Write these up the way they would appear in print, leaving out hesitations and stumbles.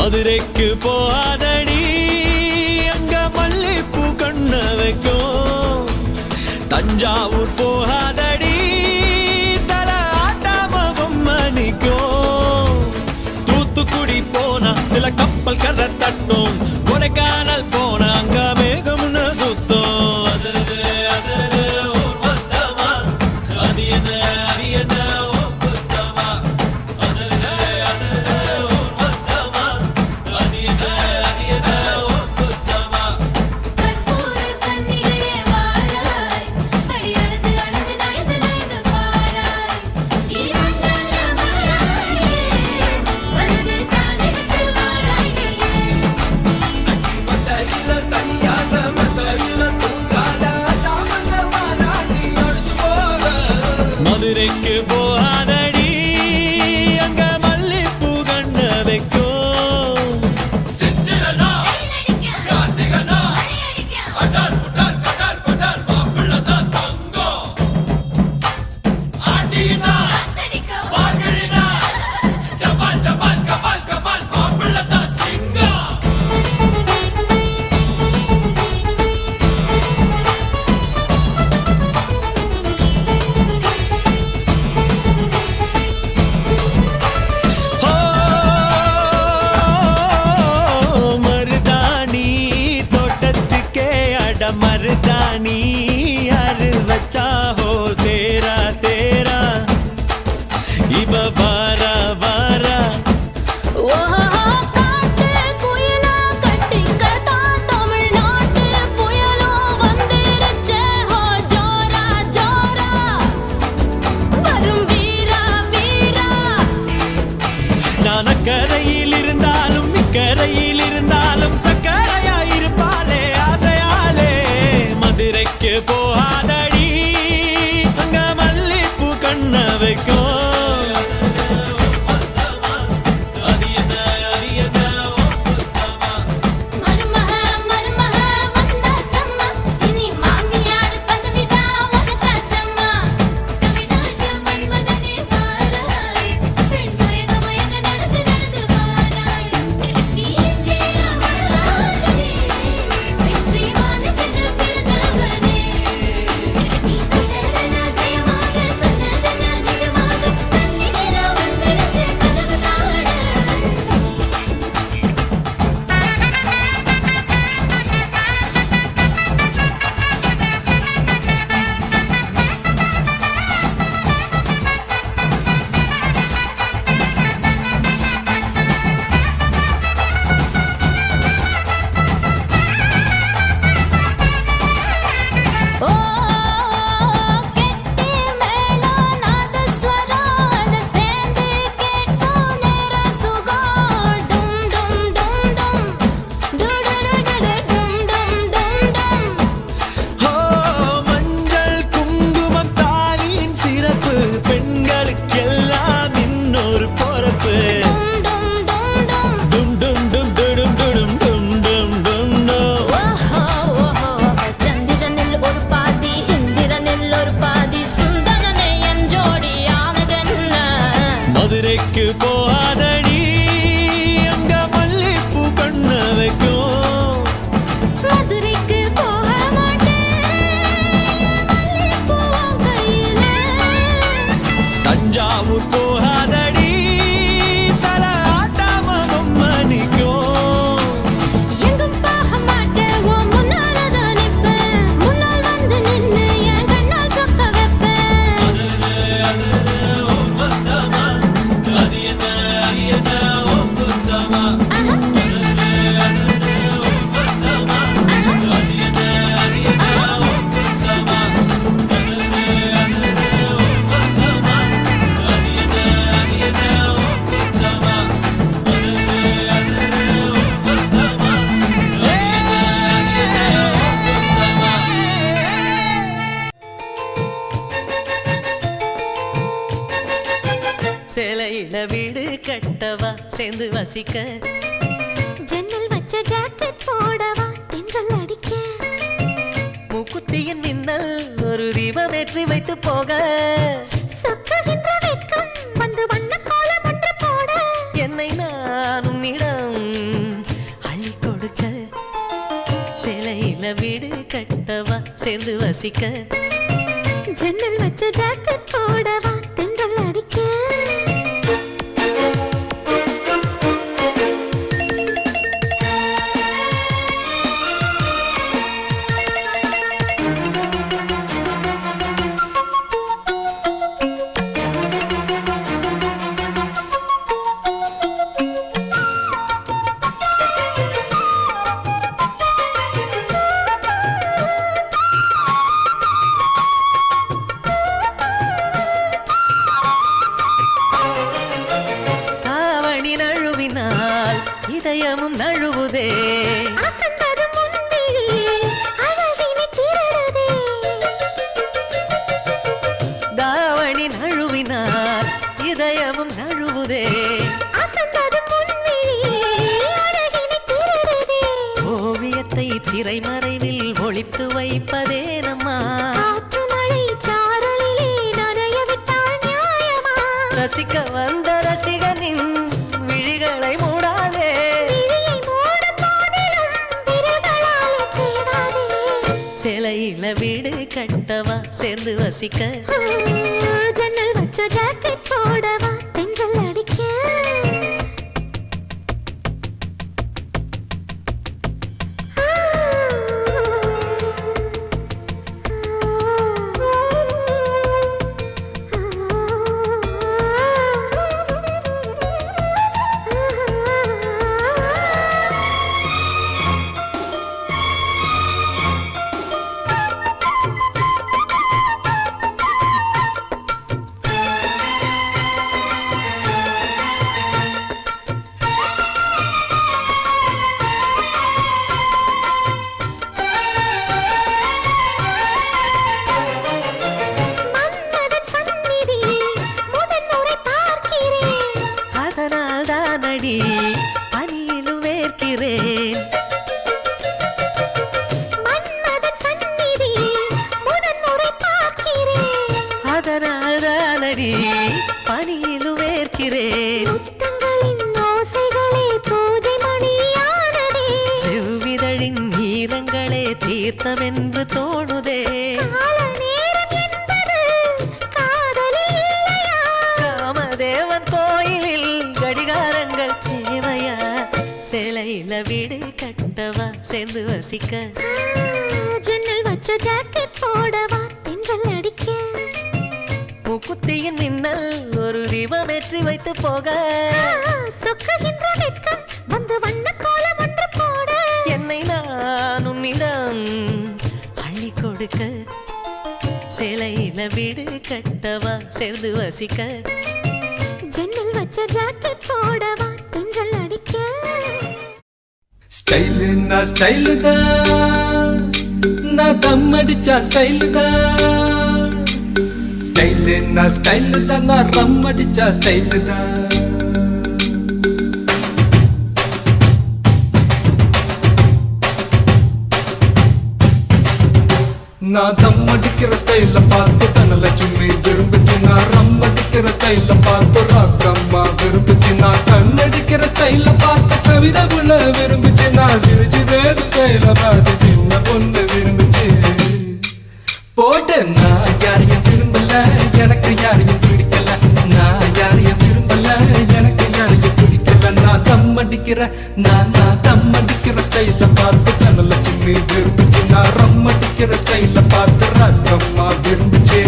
மதுரைக்கு போகாதடி அங்க மல்லிப்பூ கண்ண வைக்கும். தஞ்சாவூர் போகாதடி தல ஆட்டாம பொம்மணிக்கும். தூத்துக்குடி போனா சில கப்பல் கரை தட்டும். கொடைக்கானல் போனா அங்க மேகம்னு சுத்தம். அசருது அசருது ஊர் மொத்தமா அது என்ன அது என்ன மதுரைக்கு போகாதடி அங்க மல்லிப்பூ கண்ண வைக்கும். சித்திரனா கார்த்திகனா அடார் புடார் கடார் படார் மாப்பிள்ளதா தங்கம். ஆடினா பார்கழினா டபால் டபால் கபால் கபால் மாப்பிள்ளதா சிங்கம். मर्दानी यार बच्चा हो तेरा तेरा इब बारा बारा நான் அக்கரையில் இருந்தாலும் இக்கரையில் இருந்தாலும் சக்கரையாயிருப்பாளே ஆசையாலே. மதுரைக்கு போகாதடி அங்க மல்லிப்பூ கண்ண வைக்கும். மதுரைக்கு போகாதடி அங்க மல்லிப்பூ கண்ண வைக்கும். மதுரைக்கு போக மாட்டேன் மல்லிப்பூ கையில. தஞ்சாவூர் போகாதடி தல ஆட்டாம பொம்மணிக்கும். எங்கும் போக மாட்டேன் உன் முன்னாலதான் நிப்பேன். முன்னால் வந்து நின்னு என் கண்ணால் சொக்க வைப்பேன். அது என்ன அது என்ன ஒப்புத்தமா. சேலையில வீடு கட்டவா சேர்ந்து வசிக்க. ஜன்னல் வச்ச ஜாக்கெட் போடவா தென்றல் அடிக்க. மூக்குத்தியின் மின்னல் ஒரு தீபம் ஏற்றி வைத்து போக. சொக்குகின்ற வெட்கம் வந்து வண்ண கோலம் ஒன்று போட. என்னை நான் உன்னிடம் கட்டவா சேர்ந்து வசிக்க ஜன்னல் வச்ச ஜாக்கெட் போடவா தென்றல் அடிக்க இதயமும் நழுவுதே தாவணி நழுவினால் இதயமும் நழுவுதே ஓவியத்தை திரைமறைவில் ஒளித்து வைப்பதே நம்மா ரசிக்க வந்த ரசிகனின் விழிகளை மூடாதே சிலையில வீடு கட்டவா சேர்ந்து வசிக்க ஜன்னல் வச்ச ஜாக்கெட் போடவா தென்றல் அடிக்க பனியிலும் வேர்க்கிறேன் அதனால்தானடி பனியிலும் வேர்க்கிறேன் செவ்விதழின் நீரங்களே தீர்த்தமென்று தோணுதே காமதேவன் கோயிலில் கடிகாரங்கள் தேவையா சிலையில வீடு கட்டவா சேர்ந்து வசிக்க ஜன்னல் வச்ச ஜாக்கெட் போடவா தென்றல் அடிக்க முக்குத்தியின் மின்னல் ஒரு தீபம் ஏற்றி வைத்து போக சொக்குகின்ற வெட்கம் வந்து வண்ண கோலம் ஒன்று போட என்னை நான் உன்னிடம் அள்ளி கொடுக்க சிலையில வீடு கட்டவா சேர்ந்து வசிக்க ஜன்னல் வச்ச ஜாக்கெட் போடவா தென்றல் அடிக்க ஸ்டைலு நான் ஸ்டைலு தான் நான் தம் அடிச்சா ஸ்டைலு தான் ஸ்டைலு நான் ஸ்டைலு தான் நான் ரம் அடிச்சா ஸ்டைலு தான் நான் தம் அடிக்கிற ஸ்டைல பார்த்து தனலட்சுமி விரும்பிச்சு நான் ரம் அடிக்கிற ஸ்டைல பார்த்து ராக்கம்மா விரும்பிச்சு நான் கண்ணடிக்கிற ஸ்டைல பார்த்து கவிதை புள்ள விரும்பிச்சு நான் சிரிச்சு பேசு ஸ்டைல பார்த்து சின்ன பொண்ணு விரும்பிச்சு போட்டு நான் யாரையும் விரும்பல எனக்கு யாரையும் பிடிக்கல நான் யாரையும் விரும்பல எனக்கு யாரையும் பிடிக்கல நான் தம் அடிக்கிற நான் தம் அடிக்கிற ஸ்டைல பார்த்து தனலட்சுமி விரும்பிச்சு நான் ரம் அடிக்கிற ஸ்டைல பார்த்து ராக்கம்மா விரும்பிச்சு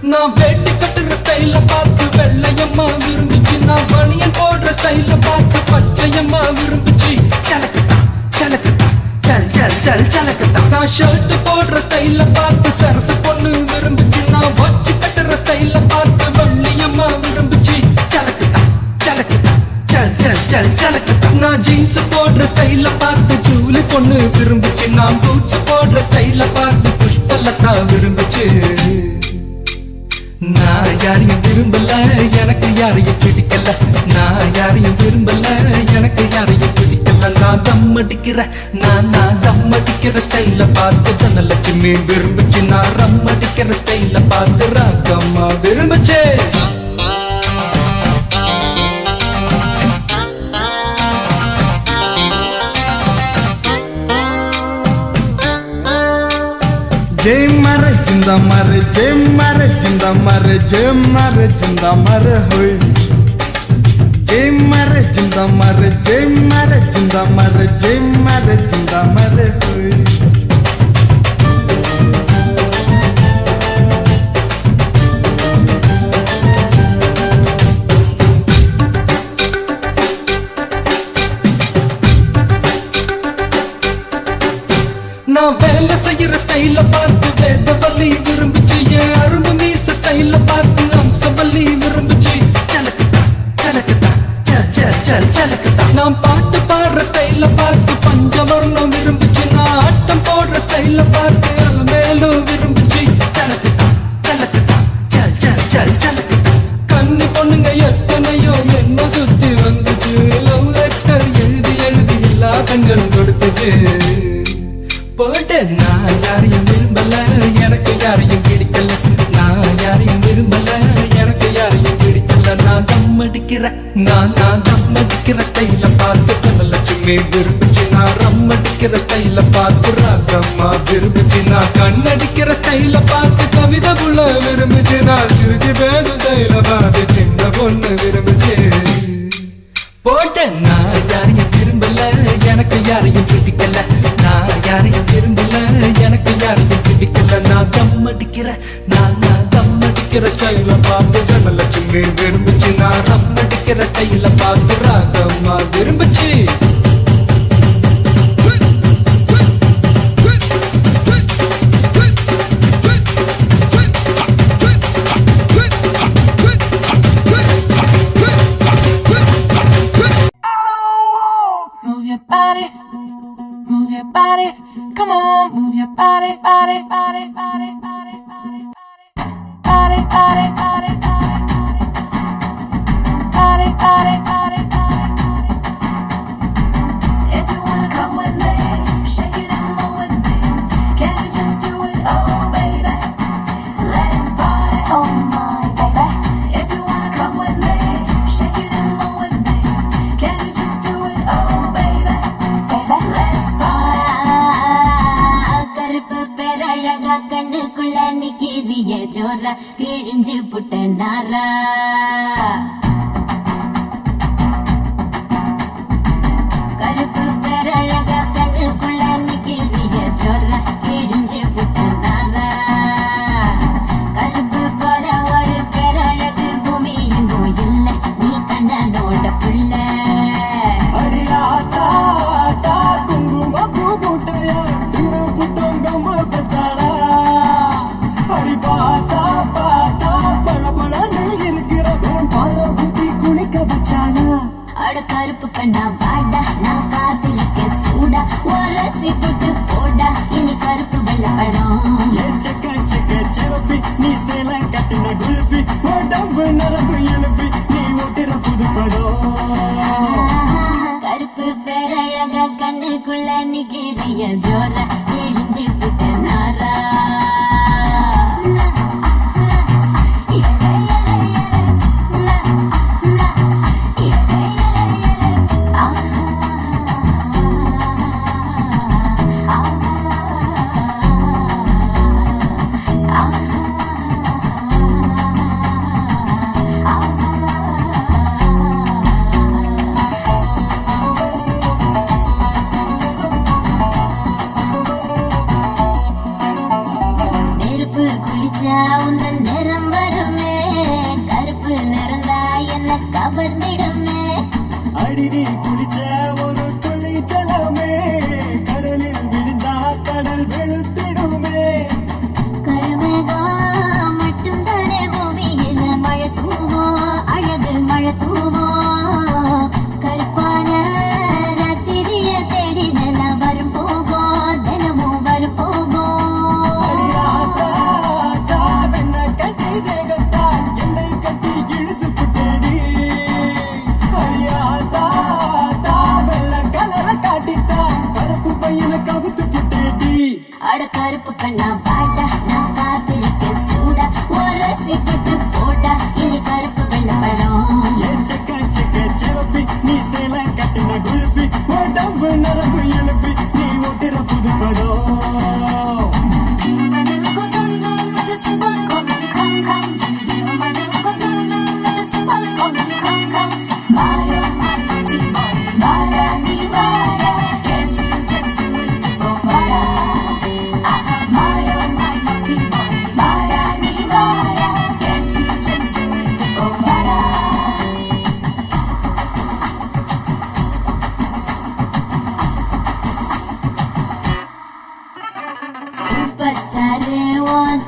நான் வேட்டி கட்டுற ஸ்டைல பார்த்து வெள்ளையம்மா விரும்பிச்சு நான் பனியன் போடுற ஸ்டைல பார்த்து பச்சையம்மா விரும்பிச்சு சலக்கத்தா சலக்கத்தா சல் சல் சல் சலக்கத்தா நான் ஷர்ட் போடுற ஸ்டைல பார்த்து சரசு பொண்ணு விரும்பிச்சு நான் வச்சு கட்டுற ஸ்டைல பார்த்து வெள்ளையம்மா விரும்பிச்சு சலக்கத்தா சலக்கத்தா சல் சல் சல் சலக்கத்தா நான் ஜீன்ஸ் போடுற ஸ்டைல பார்த்து ஜூலி பொண்ணு விரும்புச்சு, நான் பூட்ஸ் போடுற ஸ்டைல பார்த்து புஷ்பலதா விரும்புச்சு. நான் யாரையும் விரும்பல, எனக்கு யாரையும் பிடிக்கல. நான் யாரையும் விரும்பல, எனக்கு யாரையும் பிடிக்கல. நான் தம் அடிக்கிற நான் தம் அடிக்கிற ஸ்டைல பார்த்து தனலட்சுமி விரும்புச்சு. நான் ரம் அடிக்கிற ஸ்டைல பார்த்து ராகம்மா விரும்புச்சு. जय मारे जिंदा मारे जय मारे जिंदा मारे जय मारे जिंदा मारे होय जय मारे जिंदा मारे जय मारे जिंदा मारे जय मारे जिंदा मारे होय நான் வேலை செய்யற ஸ்டைல பார்த்து வேதவல்லி விரும்புச்சு. என் அரும்பு மீச ஸ்டைல பார்த்து அம்சவல்லி விரும்புச்சு. சலக்குதா சலக்குதா சல் சல் சல் சலக்குதா. நான் பாட்டு பாடுற ஸ்டைல பார்த்து பஞ்சவர்ணம் விரும்புச்சு. நான் ஆட்டம் போடுற ஸ்டைல பார்த்து அலமேலும் விரும்புச்சு. சலக்குதா சலக்குதா சல் சல் சல் சலக்குதா. கண்ணி பொண்ணுங்க எத்தனையோ என்ன சுத்தி வந்துச்சு. லவ் லெட்டர் எழுதி எழுதி எல்லா கண்களும் கொடுத்துச்சு. போட்டு நான் யாரையும் விரும்பல, எனக்கு யாரையும் பிடிக்கல. நான் யாரையும் விரும்பல, எனக்கு யாரையும் பிடிக்கல. நான் தம் அடிக்கிற நான் தம் அடிக்கிற ஸ்டைல பார்த்து தனலட்சுமி விரும்புச்சு. நான் ரம் அடிக்கிற ஸ்டைல பார்த்து ராகம்மா விரும்புச்சு. நான் கண்ணடிக்கிற ஸ்டைல பார்த்து கவிதை புள்ள விரும்புச்சு. நான் சிரிச்சு பேசும் ஸ்டைல பார்த்து சின்ன பொண்ணு விரும்புச்சு. போட்டு நான் யாரையும் விரும்பல, எனக்கு யாரையும் பிடிக்கல. நான் யாரையும் விரும்பல, எனக்கு யாரையும் பிடிக்கல. நான் தம் அடிக்கிற நான் தம் அடிக்கிற ஸ்டைல பார்த்து தனலட்சுமி விரும்புச்சு. நான் ரம் அடிக்கிற ஸ்டைல பார்த்து Ragamma விரும்புச்சு. Move your body, move your body, come on, move your body, body, body, body, body, body, body, body, body, body, body, body, body. If you wanna come with me, shake it and move with me. Can you just do it, oh baby? Let's party, oh my baby. If you wanna come with me, shake it and move with me. Can you just do it, oh baby? Let's party. கருப்பு பேரழகா கண்ணுக்குள்ள நிக்கிறிய ஜோரா கிழிஞ்சு புட்ட நாரா. கருப்பு பேரழகா கண்ணுக்குள்ள நிக்கிறிய ஜோரா கிழிஞ்சு புட்ட நாரா. கருப்பு போல ஒரு பேரழகு பூமி எங்கும் இல்ல, நீ கண்ணனோட புள்ள. அடியாத்தா ஆத்தா குங்கும பூ போட்டையா தின்னு புட்டோங்கம்ம பெத்தாடா. அடி பார்த்தா பார்த்தா பழபழன்னு இருக்கிற பெரும் பால புத்தி குளிக்க வச்சாளா. அட கருப்பு கண்ணா வாடா, நான் காத்திருக்க சூடா. உரசி புட்டு போடா, இனி கருப்பு வெள்ளப்படம். ஏ செக்க செக்க செவப்பி நீ சேலம் கட்டின குல்பி உடம்பு நரம்பு எழுப்பி நீ ஓட்டுற புதுப்படம். கருப்பு பேரழகா கண்ணுக்குள்ள நிக்கிறிய ஜோரா கிழிஞ்சு புட்ட நாரா. அட கருப்பு கண்ணா வாடா நான் காத்திருக்க சூடா ஒரு சிப்பட்டு போடா இனி கருப்பு வெள்ள படம் ஏன் செக்க செக்க சிவப்பி நீ சேலை கட்டின குல்ஃபி உடம்பு நரம்பு எழுப்பி நீ ஓட்டுற புது படம்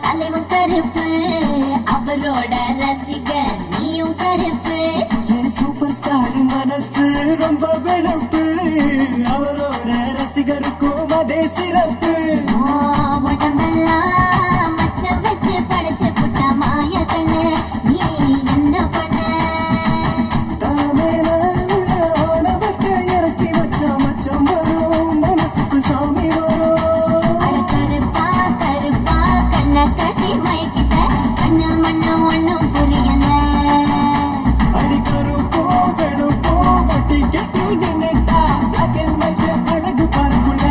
தலைவன் கருப்பு அவரோட ரசிகர் நீயும் கருப்பு என் சூப்பர் ஸ்டார் மனசு ரொம்ப வெளுப்பு அவரோட ரசிகருக்கும் அதே சிறப்பு உடம்பெல்லாம் மச்சம் வச்சு படைச்சு புட்ட மாய கண்ணு நீ என்ன பண்ண தலைமையில உள்ள ஆணவத்தை இறக்கி வச்சா மச்சம் வரும் மனசுக்கு சாமி வரும் அட கருப்பா கருப்பா கண்ணை கட்டி மயக்கிட்ட கண்ணு மண்ணு ஒண்ணும் புரியல அடிக்கரு போ வெளுப்போ வட்டி கெட்டி நின்னுட்டா black and white அழகு பார்க்குள்ள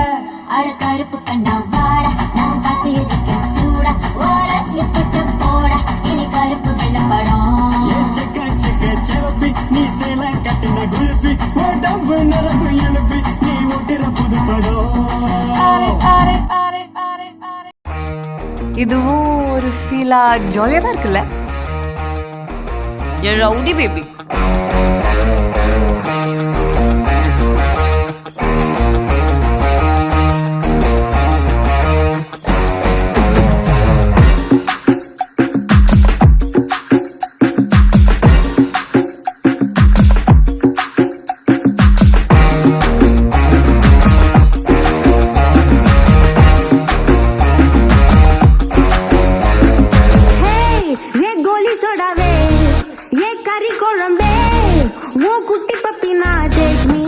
அட கருப்பு கண்ணா வாடா நான் காத்திருக்கேன் சூடா ஒரு சிப்பட்டு போடா இனி கருப்பு வெள்ள படம் ஏன் செக்க செக்க சிவப்பி நீ சேலை கட்டின குல்ஃபி உடம்பு நரம்பு எழுப்பி நீ ஓட்டுற புது படம் இதுவும் ஒரு ஃபீலா ஜாலியா தான் இருக்குல்ல என் ரவுடி பேபி ये गोली सोडावे ये करी कोळंबे वो कुट्टी पपीना take me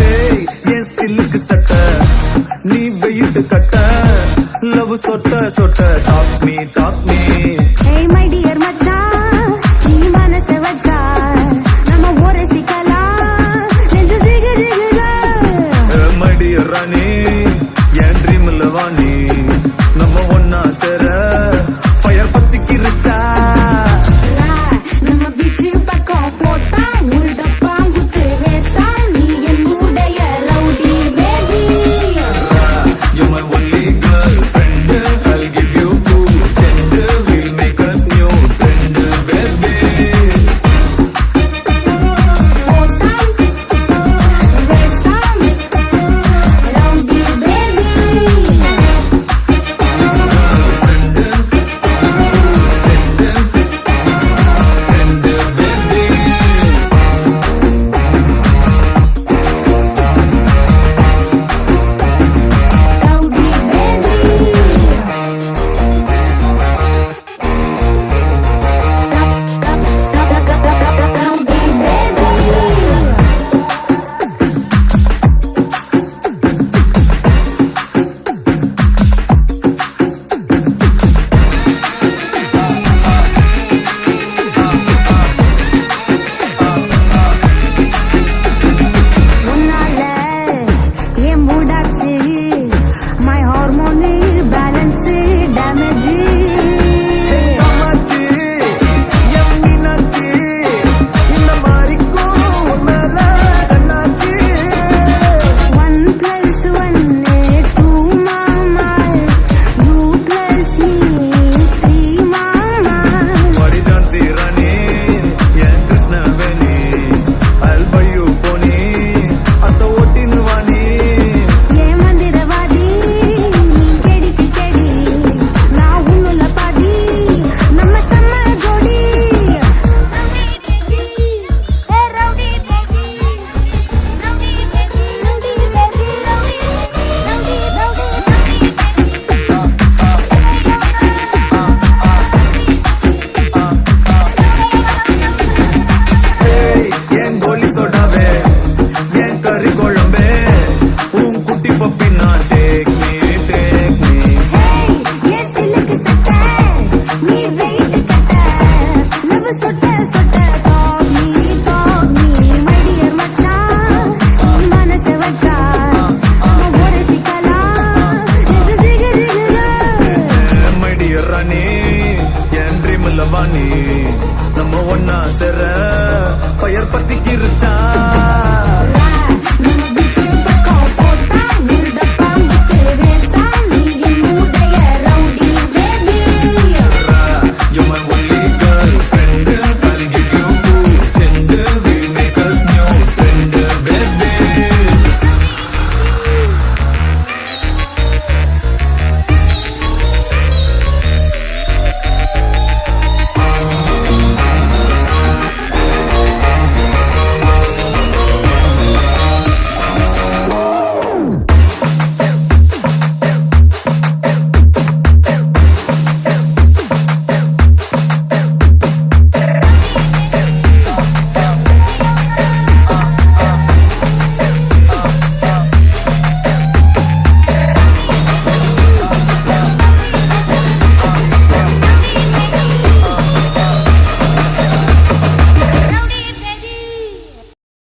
ஏய் என் சில்லுக்கு சட்ட நீ வெயிட்டு கட்ட லவ் சொட்ட சொட்ட டாக் மீ